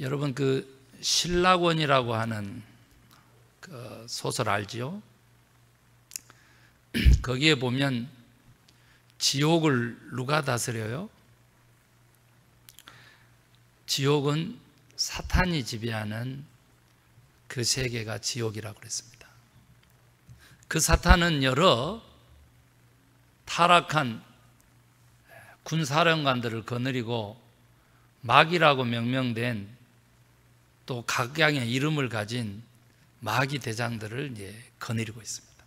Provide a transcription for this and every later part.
여러분 그 신라권이라고 하는 그 소설 알지요? 거기에 보면 지옥을 누가 다스려요? 지옥은 사탄이 지배하는 그 세계가 지옥이라고 그랬습니다. 그 사탄은 여러 타락한 군사령관들을 거느리고 마귀라고 명명된 또 각양의 이름을 가진 마귀 대장들을 거느리고 있습니다.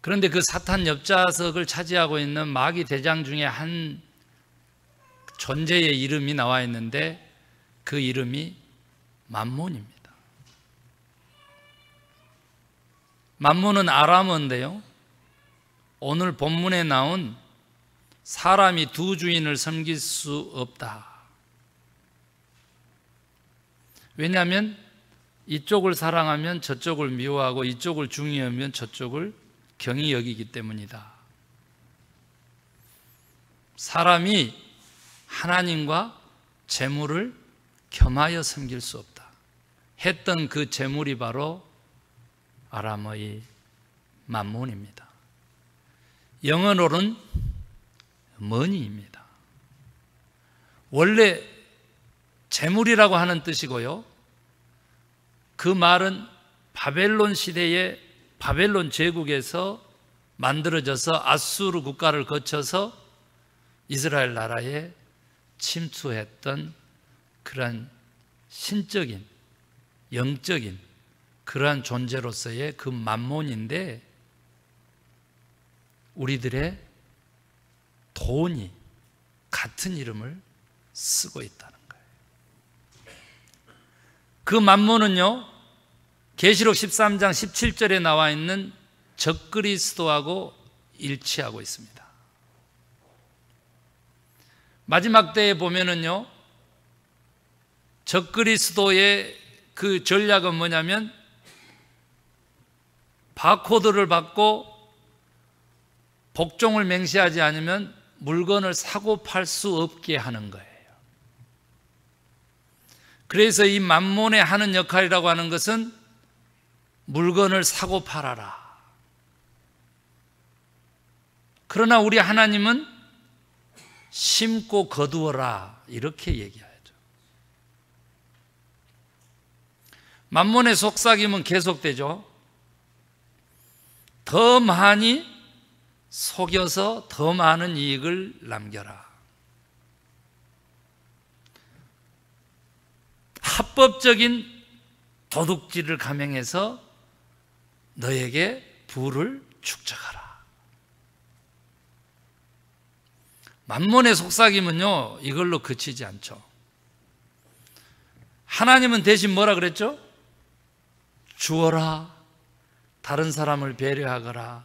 그런데 그 사탄 옆좌석을 차지하고 있는 마귀 대장 중에 한 존재의 이름이 나와 있는데 그 이름이 맘몬입니다. 맘몬은 아람어인데요, 오늘 본문에 나온 사람이 두 주인을 섬길 수 없다. 왜냐하면 이쪽을 사랑하면 저쪽을 미워하고 이쪽을 중요하면 저쪽을 경히 여기기 때문이다. 사람이 하나님과 재물을 겸하여 섬길 수 없다 했던 그 재물이 바로 아람어의 맘몬입니다. 영어로는 머니입니다. 원래 재물이라고 하는 뜻이고요, 그 말은 바벨론 시대의 바벨론 제국에서 만들어져서 아수르 국가를 거쳐서 이스라엘 나라에 침투했던 그러한 신적인, 영적인 그러한 존재로서의 그 맘몬인데, 우리들의 돈이 같은 이름을 쓰고 있다는 거예요. 그 맘몬은요, 계시록 13장 17절에 나와 있는 적그리스도하고 일치하고 있습니다. 마지막 때에 보면은요, 적그리스도의 그 전략은 뭐냐면 바코드를 받고 복종을 맹세하지 않으면 물건을 사고 팔 수 없게 하는 거예요. 그래서 이 맘몬의 하는 역할이라고 하는 것은 물건을 사고 팔아라. 그러나 우리 하나님은 심고 거두어라, 이렇게 얘기하죠. 맘몬의 속삭임은 계속되죠. 더 많이 속여서 더 많은 이익을 남겨라. 합법적인 도둑질을 감행해서 너에게 부를 축적하라. 맘몬의 속삭임은요, 이걸로 그치지 않죠. 하나님은 대신 뭐라 그랬죠? 주어라, 다른 사람을 배려하거라,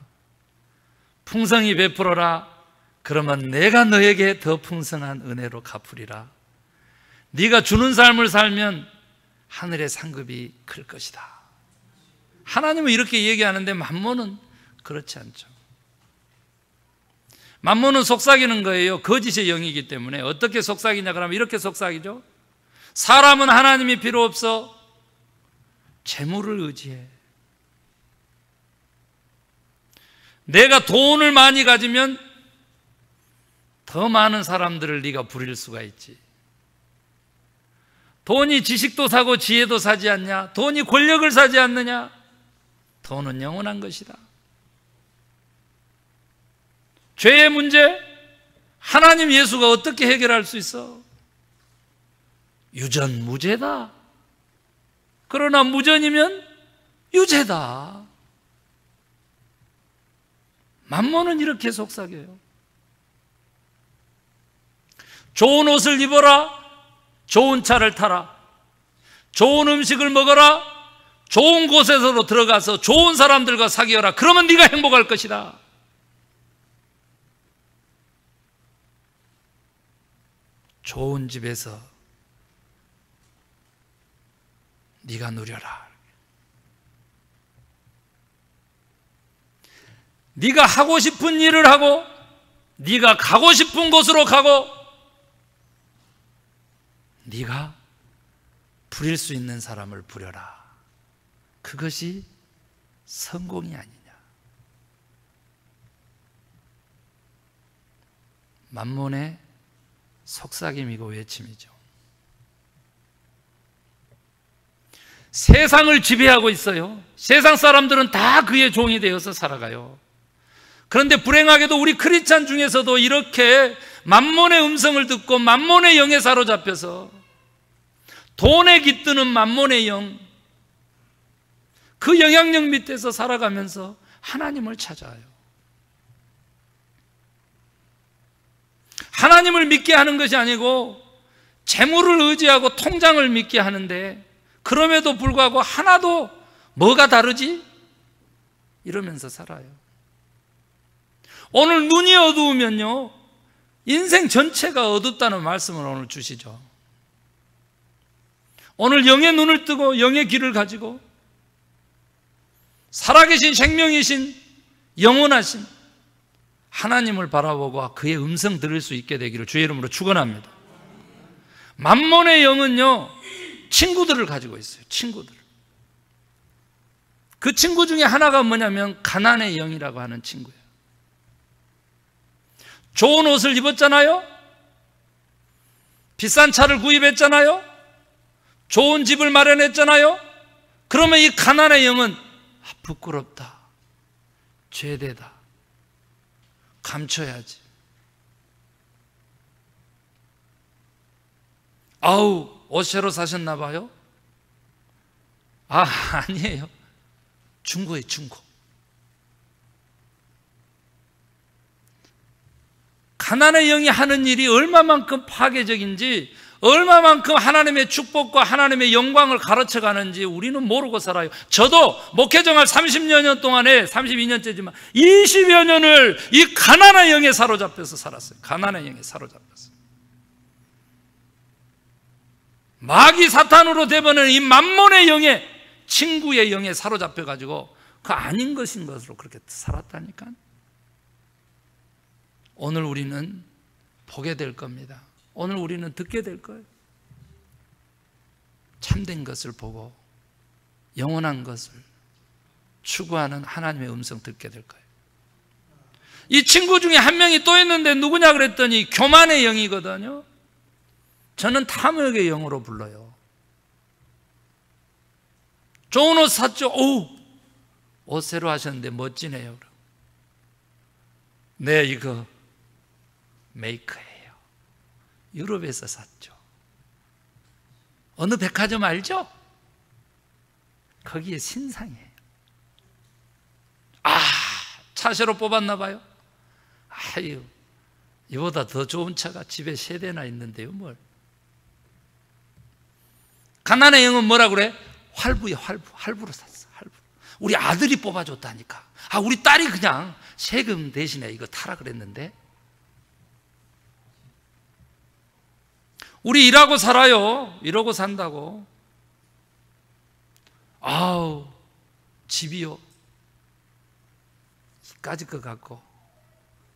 풍성히 베풀어라, 그러면 내가 너에게 더 풍성한 은혜로 갚으리라. 네가 주는 삶을 살면 하늘의 상급이 클 것이다. 하나님은 이렇게 얘기하는데 맘몬은 그렇지 않죠. 맘몬은 속삭이는 거예요. 거짓의 영이기 때문에. 어떻게 속삭이냐 그러면 이렇게 속삭이죠. 사람은 하나님이 필요 없어, 재물을 의지해. 내가 돈을 많이 가지면 더 많은 사람들을 네가 부릴 수가 있지. 돈이 지식도 사고 지혜도 사지 않냐? 돈이 권력을 사지 않느냐? 돈은 영원한 것이다. 죄의 문제, 하나님 예수가 어떻게 해결할 수 있어? 유전무죄다. 그러나 무전이면 유죄다. 맘몬은 이렇게 속삭여요. 좋은 옷을 입어라, 좋은 차를 타라, 좋은 음식을 먹어라, 좋은 곳에서 들어가서 좋은 사람들과 사귀어라. 그러면 네가 행복할 것이다. 좋은 집에서 네가 누려라. 네가 하고 싶은 일을 하고 네가 가고 싶은 곳으로 가고 네가 부릴 수 있는 사람을 부려라. 그것이 성공이 아니냐. 만몬의 속삭임이고 외침이죠. 세상을 지배하고 있어요. 세상 사람들은 다 그의 종이 되어서 살아가요. 그런데 불행하게도 우리 크리스찬 중에서도 이렇게 만몬의 음성을 듣고 만몬의 영에 사로잡혀서 돈에 깃드는 만몬의 영, 그 영향력 밑에서 살아가면서 하나님을 찾아요. 하나님을 믿게 하는 것이 아니고 재물을 의지하고 통장을 믿게 하는데, 그럼에도 불구하고 하나도 뭐가 다르지? 이러면서 살아요. 오늘 눈이 어두우면요, 인생 전체가 어둡다는 말씀을 오늘 주시죠. 오늘 영의 눈을 뜨고 영의 귀를 가지고 살아계신 생명이신 영원하신 하나님을 바라보고 그의 음성 들을 수 있게 되기를 주의 이름으로 축원합니다. 만몬의 영은요, 친구들을 가지고 있어요. 친구들. 그 친구 중에 하나가 뭐냐면 가난의 영이라고 하는 친구예요. 좋은 옷을 입었잖아요. 비싼 차를 구입했잖아요. 좋은 집을 마련했잖아요. 그러면 이 가난의 영은 부끄럽다, 죄되다, 감춰야지. 아우, 옷 새로 사셨나 봐요? 아니에요. 중고예요, 중고. 가난의 영이 하는 일이 얼마만큼 파괴적인지, 얼마만큼 하나님의 축복과 하나님의 영광을 가르쳐 가는지 우리는 모르고 살아요. 저도 목회생활 30여 년 동안에, 32년째지만 20여 년을 이 가난의 영에 사로잡혀서 살았어요. 가난의 영에 사로잡혀서. 마귀 사탄으로 되버는 이 만몬의 영에, 친구의 영에 사로잡혀가지고 그 아닌 것인 것으로 그렇게 살았다니까. 오늘 우리는 보게 될 겁니다. 오늘 우리는 듣게 될 거예요. 참된 것을 보고 영원한 것을 추구하는 하나님의 음성 듣게 될 거예요. 이 친구 중에 한 명이 또 있는데 누구냐 그랬더니 교만의 영이거든요. 저는 탐욕의 영으로 불러요. 좋은 옷 샀죠. 오, 옷 새로 하셨는데 멋지네요. 네, 이거 메이커예요. 유럽에서 샀죠. 어느 백화점 알죠? 거기에 신상이에요. 차 새로 뽑았나 봐요. 아유, 이보다 더 좋은 차가 집에 3대나 있는데요, 뭘. 가난의 영은 뭐라 그래? 활부에 활부로 샀어. 활부. 우리 아들이 뽑아줬다니까. 우리 딸이 그냥 세금 대신에 이거 타라 그랬는데. 우리 일하고 살아요. 이러고 산다고. 아우, 집이요. 까짓 것 같고,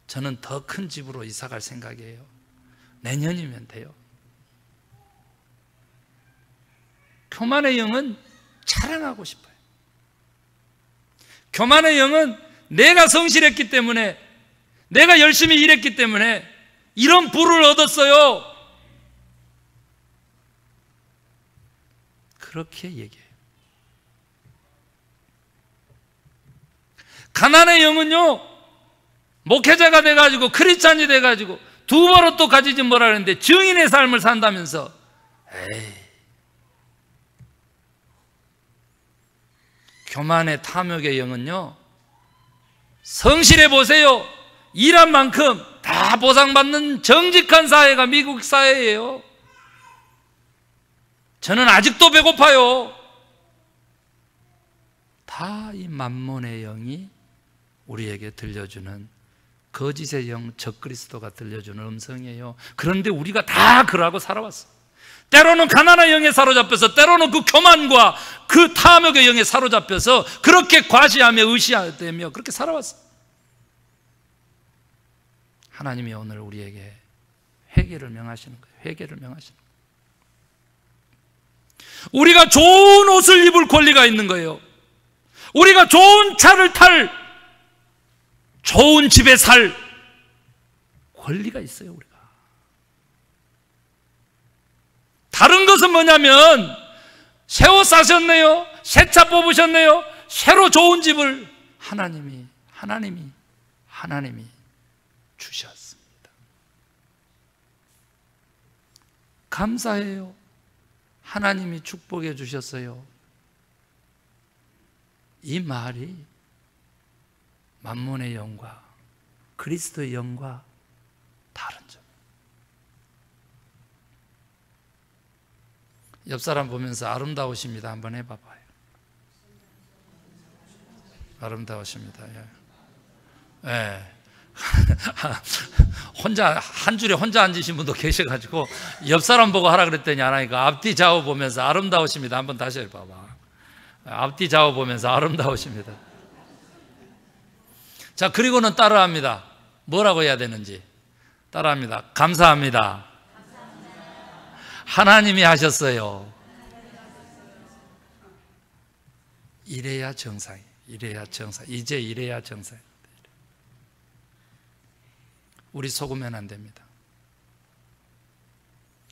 저는 더 큰 집으로 이사 갈 생각이에요. 내년이면 돼요. 교만의 영은 자랑하고 싶어요. 교만의 영은 내가 성실했기 때문에, 내가 열심히 일했기 때문에 이런 부를 얻었어요. 그렇게 얘기해요. 가난의 영은요, 목회자가 돼가지고 크리스찬이 돼가지고 두 버릇도 가지지 뭐라 그랬는데 증인의 삶을 산다면서, 에이, 교만의 탐욕의 영은요, 성실해 보세요. 일한 만큼 다 보상받는 정직한 사회가 미국 사회예요. 저는 아직도 배고파요. 다 이 만몬의 영이 우리에게 들려주는 거짓의 영, 적그리스도가 들려주는 음성이에요. 그런데 우리가 다 그러고 살아왔어. 때로는 가난한 영에 사로잡혀서, 때로는 그 교만과 그 탐욕의 영에 사로잡혀서 그렇게 과시하며 의시하며 그렇게 살아왔어. 하나님이 오늘 우리에게 회개를 명하시는 거예요. 회개를 명하시는 거예요. 우리가 좋은 옷을 입을 권리가 있는 거예요. 우리가 좋은 차를 탈, 좋은 집에 살 권리가 있어요. 우리가. 다른 것은 뭐냐면 새 옷 사셨네요, 새 차 뽑으셨네요, 새로 좋은 집을 하나님이 주셨습니다. 감사해요. 하나님이 축복해 주셨어요. 이 말이 만몬의 영과 그리스도의 영과 다른 점. 옆 사람 보면서 아름다우십니다 한번 해봐봐요. 아름다우십니다. 예. 예. 혼자 한 줄에 혼자 앉으신 분도 계셔가지고 옆 사람 보고 하라 그랬더니 안 하니까 앞뒤 좌우 보면서 아름다우십니다 한번 다시 해봐봐. 앞뒤 좌우 보면서 아름다우십니다. 자, 그리고는 따라합니다. 뭐라고 해야 되는지 따라합니다. 감사합니다. 하나님이 하셨어요. 이래야 정상이. 이래야 정상. 이제 이래야 정상. 우리 속으면 안 됩니다.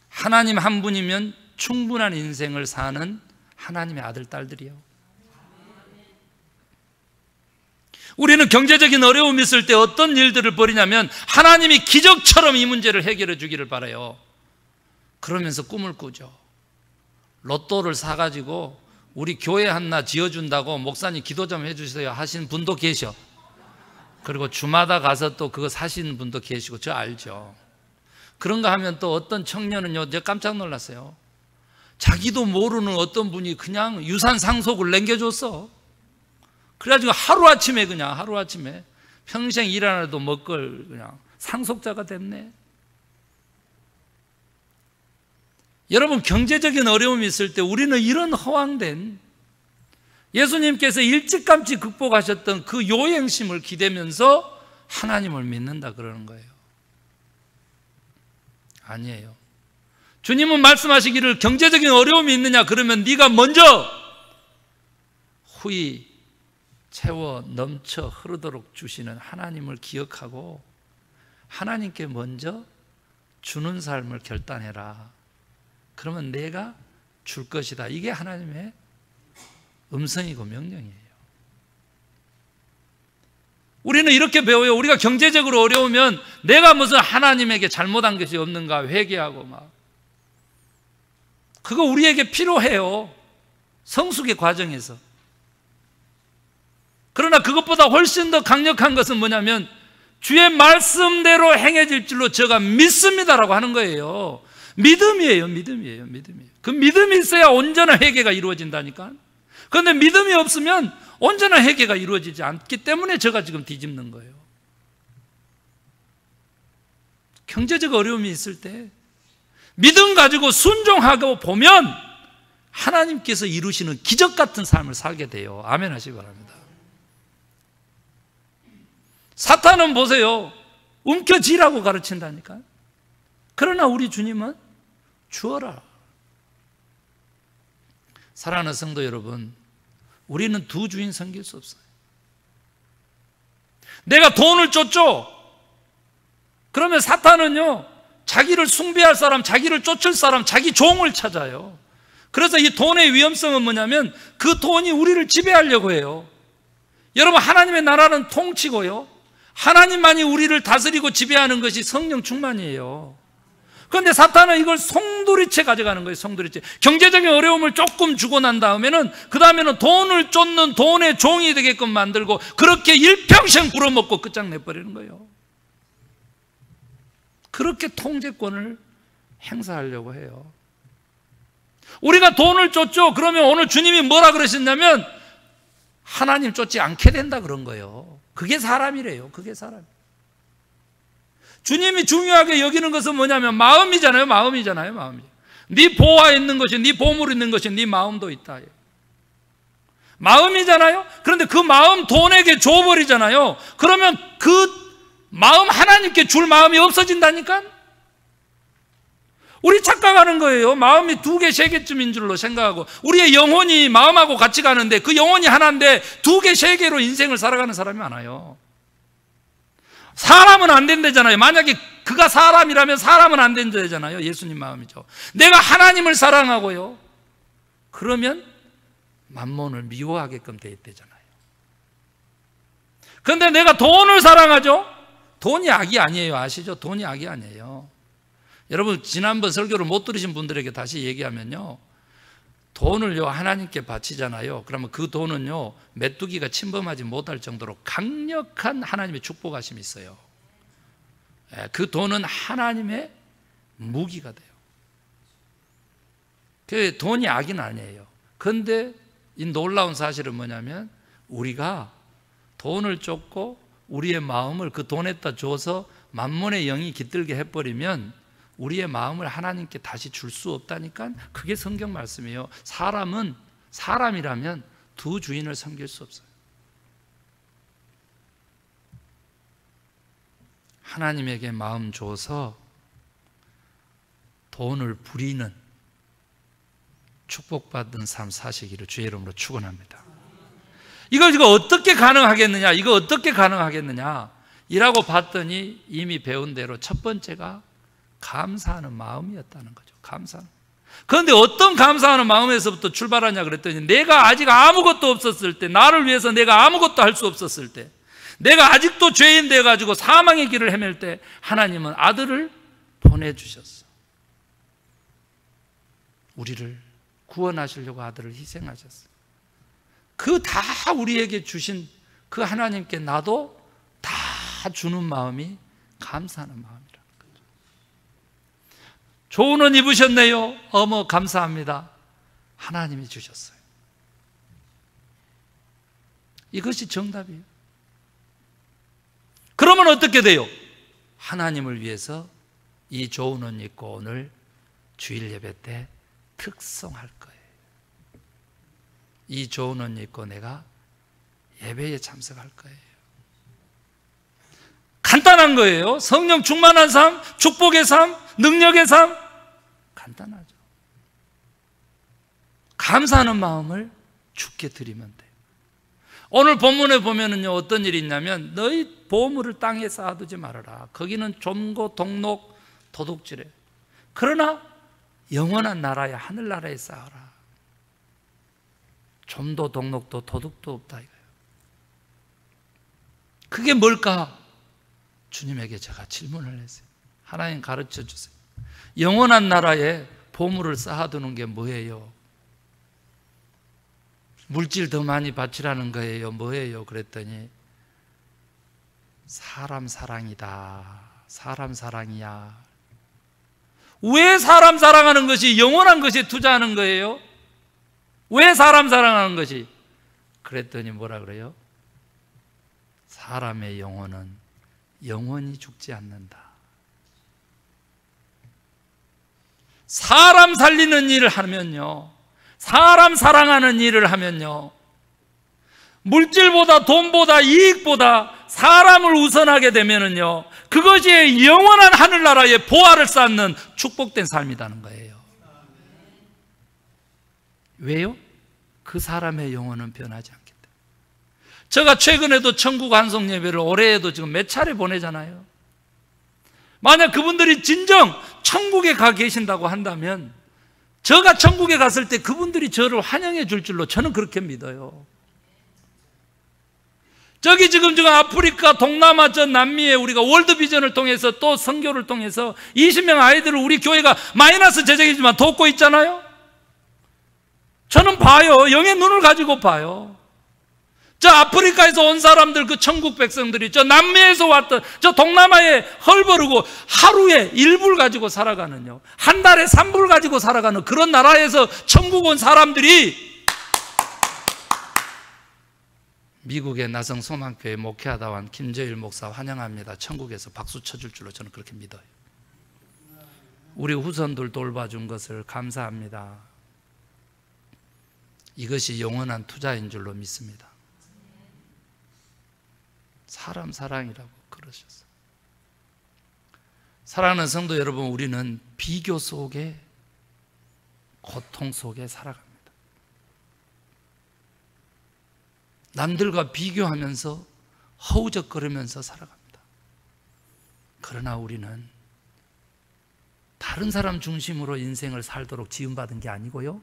하나님 한 분이면 충분한 인생을 사는 하나님의 아들, 딸들이요. 우리는 경제적인 어려움이 있을 때 어떤 일들을 벌이냐면 하나님이 기적처럼 이 문제를 해결해 주기를 바라요. 그러면서 꿈을 꾸죠. 로또를 사가지고 우리 교회 하나 지어준다고 목사님 기도 좀 해주세요 하신 분도 계셔. 그리고 주마다 가서 또 그거 사시는 분도 계시고, 저 알죠. 그런가 하면 또 어떤 청년은요, 제가 깜짝 놀랐어요. 자기도 모르는 어떤 분이 그냥 유산 상속을 남겨줬어. 그래가지고 하루아침에 평생 일 안 해도 먹걸 그냥 상속자가 됐네. 여러분, 경제적인 어려움이 있을 때 우리는 이런 허황된, 예수님께서 일찌감치 극복하셨던 그 요행심을 기대면서 하나님을 믿는다 그러는 거예요. 아니에요. 주님은 말씀하시기를 경제적인 어려움이 있느냐 그러면 네가 먼저 후히 채워 넘쳐 흐르도록 주시는 하나님을 기억하고 하나님께 먼저 주는 삶을 결단해라. 그러면 내가 줄 것이다. 이게 하나님의 음성이고 명령이에요. 우리는 이렇게 배워요. 우리가 경제적으로 어려우면 내가 무슨 하나님에게 잘못한 것이 없는가 회개하고 막. 그거 우리에게 필요해요. 성숙의 과정에서. 그러나 그것보다 훨씬 더 강력한 것은 뭐냐면 주의 말씀대로 행해질 줄로 제가 믿습니다라고 하는 거예요. 믿음이에요. 그 믿음이 있어야 온전한 회개가 이루어진다니까. 그런데 믿음이 없으면 온전한 회개가 이루어지지 않기 때문에 제가 지금 뒤집는 거예요. 경제적 어려움이 있을 때 믿음 가지고 순종하고 보면 하나님께서 이루시는 기적 같은 삶을 살게 돼요. 아멘 하시기 바랍니다. 사탄은 보세요. 움켜쥐라고 가르친다니까. 그러나 우리 주님은 주어라. 사랑하는 성도 여러분, 우리는 두 주인 섬길 수 없어요. 내가 돈을 쫓죠. 그러면 사탄은요, 자기를 숭배할 사람, 자기를 쫓을 사람, 자기 종을 찾아요. 그래서 이 돈의 위험성은 뭐냐면 그 돈이 우리를 지배하려고 해요. 여러분, 하나님의 나라는 통치고요, 하나님만이 우리를 다스리고 지배하는 것이 성령 충만이에요. 그런데 사탄은 이걸 송두리째 가져가는 거예요. 송두리째. 경제적인 어려움을 조금 주고 난 다음에는 그 다음에는 돈을 쫓는 돈의 종이 되게끔 만들고 그렇게 일평생 부려먹고 끝장내버리는 거예요. 그렇게 통제권을 행사하려고 해요. 우리가 돈을 쫓죠. 그러면 오늘 주님이 뭐라 그러셨냐면 하나님 쫓지 않게 된다 그런 거예요. 그게 사람이래요. 그게 사람. 주님이 중요하게 여기는 것은 뭐냐면 마음이잖아요. 마음이. 네 보화에 있는 것이, 네 보물에 있는 것이 네 마음도 있다. 마음이잖아요. 그런데 그 마음 돈에게 줘버리잖아요. 그러면 그 마음 하나님께 줄 마음이 없어진다니까. 우리 착각하는 거예요. 마음이 2개, 3개쯤인 줄로 생각하고, 우리의 영혼이 마음하고 같이 가는데 그 영혼이 하나인데 2개, 3개로 인생을 살아가는 사람이 많아요. 사람은 안 된다잖아요. 만약에 그가 사람이라면 사람은 안 된다잖아요. 예수님 마음이죠. 내가 하나님을 사랑하고요, 그러면 만몬을 미워하게끔 돼 있대잖아요. 그런데 내가 돈을 사랑하죠? 돈이 악이 아니에요. 아시죠? 돈이 악이 아니에요. 여러분, 지난번 설교를 못 들으신 분들에게 다시 얘기하면요, 돈을요 하나님께 바치잖아요. 그러면 그 돈은요 메뚜기가 침범하지 못할 정도로 강력한 하나님의 축복하심이 있어요. 그 돈은 하나님의 무기가 돼요. 그 돈이 악은 아니에요. 그런데 이 놀라운 사실은 뭐냐면, 우리가 돈을 쫓고 우리의 마음을 그 돈에다 줘서 만몬의 영이 깃들게 해버리면 우리의 마음을 하나님께 다시 줄 수 없다니까. 그게 성경 말씀이에요. 사람이라면 2 주인을 섬길 수 없어요. 하나님에게 마음 줘서 돈을 부리는 축복받은 삶 사시기를 주의 이름으로 축원합니다. 이거 어떻게 가능하겠느냐? 이거 어떻게 가능하겠느냐? 이라고 봤더니 이미 배운 대로 첫 번째가 감사하는 마음이었다는 거죠. 감사하는. 그런데 어떤 감사하는 마음에서부터 출발하냐 그랬더니, 내가 아직 아무것도 없었을 때, 나를 위해서 내가 아무것도 할 수 없었을 때, 내가 아직도 죄인 돼가지고 사망의 길을 헤맬 때 하나님은 아들을 보내주셨어. 우리를 구원하시려고 아들을 희생하셨어. 그 다 우리에게 주신 그 하나님께 나도 다 주는 마음이 감사하는 마음이라는 거죠. 좋은 옷 입으셨네요. 어머 감사합니다. 하나님이 주셨어요. 이것이 정답이에요. 그러면 어떻게 돼요? 하나님을 위해서 이 좋은 옷 입고 오늘 주일 예배 때 특송할 거예요. 이 좋은 옷 입고 내가 예배에 참석할 거예요. 간단한 거예요. 성령 충만한 삶, 축복의 삶, 능력의 삶, 간단하죠. 감사하는 마음을 주께 드리면 돼요. 오늘 본문에 보면은요, 어떤 일이 있냐면, 너희 보물을 땅에 쌓아두지 말아라. 거기는 좀고 독록 도둑질해. 그러나 영원한 나라에, 하늘나라에 쌓아라. 좀도 독록도 도둑도 없다 이거예요. 그게 뭘까? 주님에게 제가 질문을 했어요. 하나님 가르쳐 주세요. 영원한 나라에 보물을 쌓아두는 게 뭐예요? 물질 더 많이 바치라는 거예요? 뭐예요? 그랬더니 사람 사랑이다. 사람 사랑이야. 왜 사람 사랑하는 것이 영원한 것에 투자하는 거예요? 왜 사람 사랑하는 것이? 그랬더니 뭐라 그래요? 사람의 영혼은 영원히 죽지 않는다. 사람 살리는 일을 하면요, 사람 사랑하는 일을 하면요, 물질보다 돈보다 이익보다 사람을 우선하게 되면은요, 그것이 영원한 하늘나라의 보화를 쌓는 축복된 삶이라는 거예요. 왜요? 그 사람의 영혼은 변하지 않기 때문에. 제가 최근에도 천국 환송 예배를 올해에도 지금 몇 차례 보내잖아요. 만약 그분들이 진정 천국에 가 계신다고 한다면, 제가 천국에 갔을 때 그분들이 저를 환영해 줄 줄로 저는 그렇게 믿어요. 저기 지금 아프리카, 동남아, 저 남미에 우리가 월드비전을 통해서 또 선교를 통해서 20명 아이들을 우리 교회가 마이너스 재정이지만 돕고 있잖아요. 저는 봐요. 영의 눈을 가지고 봐요. 저 아프리카에서 온 사람들, 그 천국 백성들이 저 남미에서 왔던, 저 동남아에 헐버르고 하루에 1불 가지고 살아가는요, 한 달에 3불 가지고 살아가는 그런 나라에서 천국 온 사람들이 미국의 나성 소망교회 목회하다 온 김재일 목사 환영합니다. 천국에서 박수 쳐줄 줄로 저는 그렇게 믿어요. 우리 후손들 돌봐준 것을 감사합니다. 이것이 영원한 투자인 줄로 믿습니다. 사람 사랑이라고 그러셨어요. 사랑하는 성도 여러분, 우리는 비교 속에, 고통 속에 살아갑니다. 남들과 비교하면서 허우적거리면서 살아갑니다. 그러나 우리는 다른 사람 중심으로 인생을 살도록 지음받은 게 아니고요,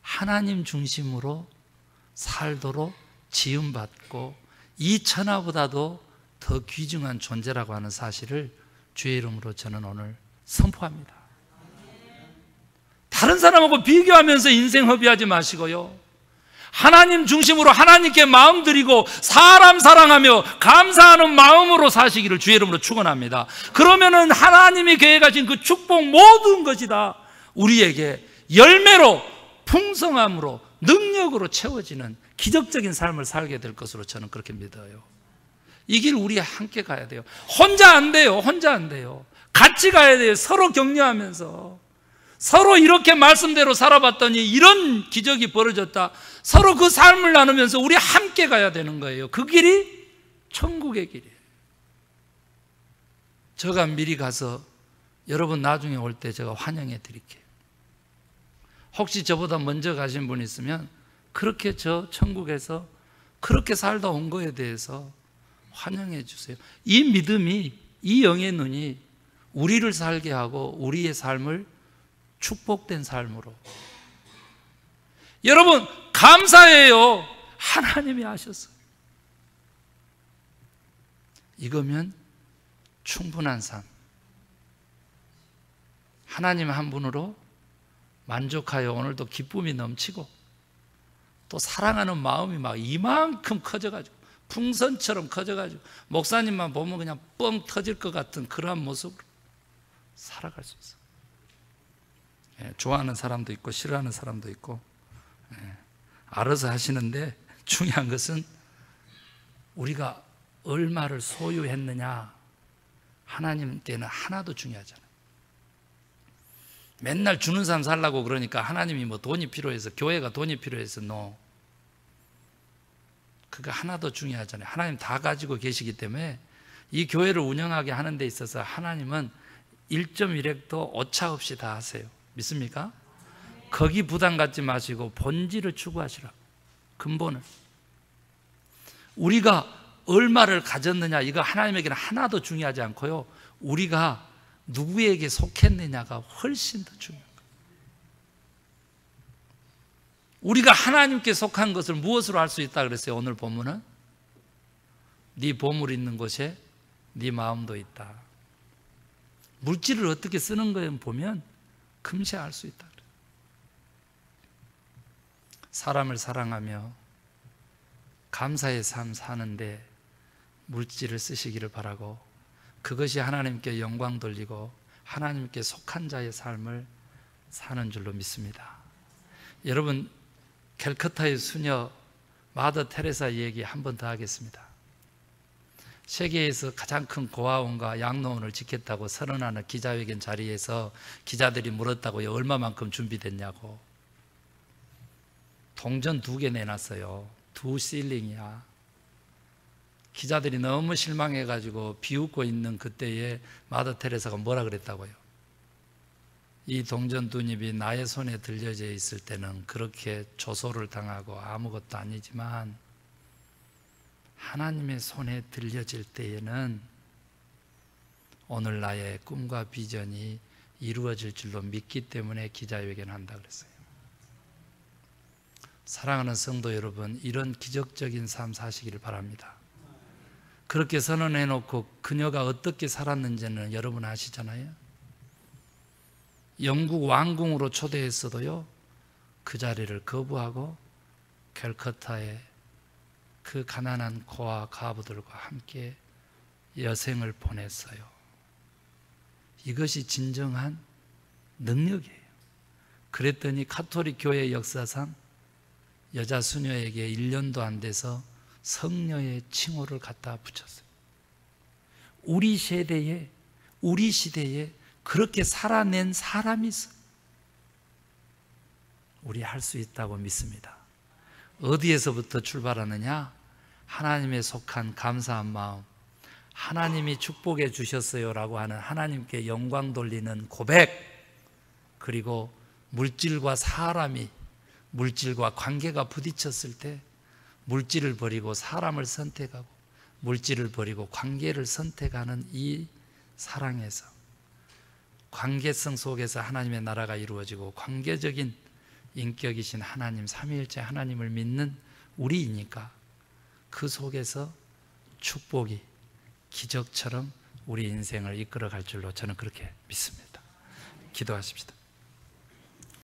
하나님 중심으로 살도록 지음받고 이 천하보다도 더 귀중한 존재라고 하는 사실을 주의 이름으로 저는 오늘 선포합니다. 다른 사람하고 비교하면서 인생 허비하지 마시고요, 하나님 중심으로 하나님께 마음 드리고 사람 사랑하며 감사하는 마음으로 사시기를 주의 이름으로 축원합니다. 그러면은 하나님이 계획하신 그 축복 모든 것이 다 우리에게 열매로, 풍성함으로, 능력으로 채워지는 기적적인 삶을 살게 될 것으로 저는 그렇게 믿어요. 이 길 우리 함께 가야 돼요. 혼자 안 돼요. 혼자 안 돼요. 같이 가야 돼요. 서로 격려하면서. 서로 이렇게 말씀대로 살아봤더니 이런 기적이 벌어졌다. 서로 그 삶을 나누면서 우리 함께 가야 되는 거예요. 그 길이 천국의 길이에요. 제가 미리 가서 여러분 나중에 올 때 제가 환영해 드릴게요. 혹시 저보다 먼저 가신 분 있으면 그렇게 저 천국에서 그렇게 살다 온 거에 대해서 환영해 주세요. 이 믿음이, 이 영의 눈이 우리를 살게 하고 우리의 삶을 축복된 삶으로. 여러분 감사해요. 하나님이 하셨어요. 이거면 충분한 삶. 하나님 한 분으로 만족하여 오늘도 기쁨이 넘치고 또 사랑하는 마음이 막 이만큼 커져가지고 풍선처럼 커져가지고 목사님만 보면 그냥 뻥 터질 것 같은 그러한 모습으로 살아갈 수 있어요. 좋아하는 사람도 있고 싫어하는 사람도 있고 알아서 하시는데 중요한 것은 우리가 얼마를 소유했느냐, 하나님께는 하나도 중요하지 않아요. 맨날 주는 사람 살라고 그러니까 하나님이 뭐 돈이 필요해서, 교회가 돈이 필요해서 그거 하나도 중요하잖아요. 하나님 다 가지고 계시기 때문에 이 교회를 운영하게 하는 데 있어서 하나님은 1.1획도 오차 없이 다 하세요. 믿습니까? 거기 부담 갖지 마시고 본질을 추구하시라고. 근본을. 우리가 얼마를 가졌느냐, 이거 하나님에게는 하나도 중요하지 않고요, 우리가 누구에게 속했느냐가 훨씬 더 중요한 거예요. 우리가 하나님께 속한 것을 무엇으로 할 수 있다 그랬어요? 오늘 본문은 네 보물 있는 곳에 네 마음도 있다. 물질을 어떻게 쓰는 거에 보면 금세 알 수 있다. 사람을 사랑하며 감사의 삶 사는데 물질을 쓰시기를 바라고, 그것이 하나님께 영광 돌리고 하나님께 속한 자의 삶을 사는 줄로 믿습니다. 여러분, 캘커타의 수녀 마더 테레사 얘기 한 번 더 하겠습니다. 세계에서 가장 큰 고아원과 양로원을 짓겠다고 선언하는 기자회견 자리에서 기자들이 물었다고요. 얼마만큼 준비됐냐고. 동전 2개 내놨어요. 2실링이야. 기자들이 너무 실망해가지고 비웃고 있는 그때에 마더 테레사가 뭐라 그랬다고요? 이 동전 2잎이 나의 손에 들려져 있을 때는 그렇게 조소를 당하고 아무것도 아니지만 하나님의 손에 들려질 때에는 오늘 나의 꿈과 비전이 이루어질 줄로 믿기 때문에 기자회견한다 그랬어요. 사랑하는 성도 여러분, 이런 기적적인 삶 사시기를 바랍니다. 그렇게 선언해놓고 그녀가 어떻게 살았는지는 여러분 아시잖아요. 영국 왕궁으로 초대했어도요, 그 자리를 거부하고 캘커타에 그 가난한 고아 과부들과 함께 여생을 보냈어요. 이것이 진정한 능력이에요. 그랬더니 가톨릭 교회 역사상 여자 수녀에게 1년도 안 돼서 성녀의 칭호를 갖다 붙였어요. 우리 세대에, 우리 시대에 그렇게 살아낸 사람이 있어요. 우리 할 수 있다고 믿습니다. 어디에서부터 출발하느냐? 하나님에 속한 감사한 마음, 하나님이 축복해 주셨어요라고 하는 하나님께 영광 돌리는 고백, 그리고 물질과 사람이, 물질과 관계가 부딪혔을 때 물질을 버리고 사람을 선택하고 물질을 버리고 관계를 선택하는 이 사랑에서, 관계성 속에서 하나님의 나라가 이루어지고 관계적인 인격이신 하나님, 삼위일체 하나님을 믿는 우리이니까 그 속에서 축복이 기적처럼 우리 인생을 이끌어갈 줄로 저는 그렇게 믿습니다. 기도하십시다.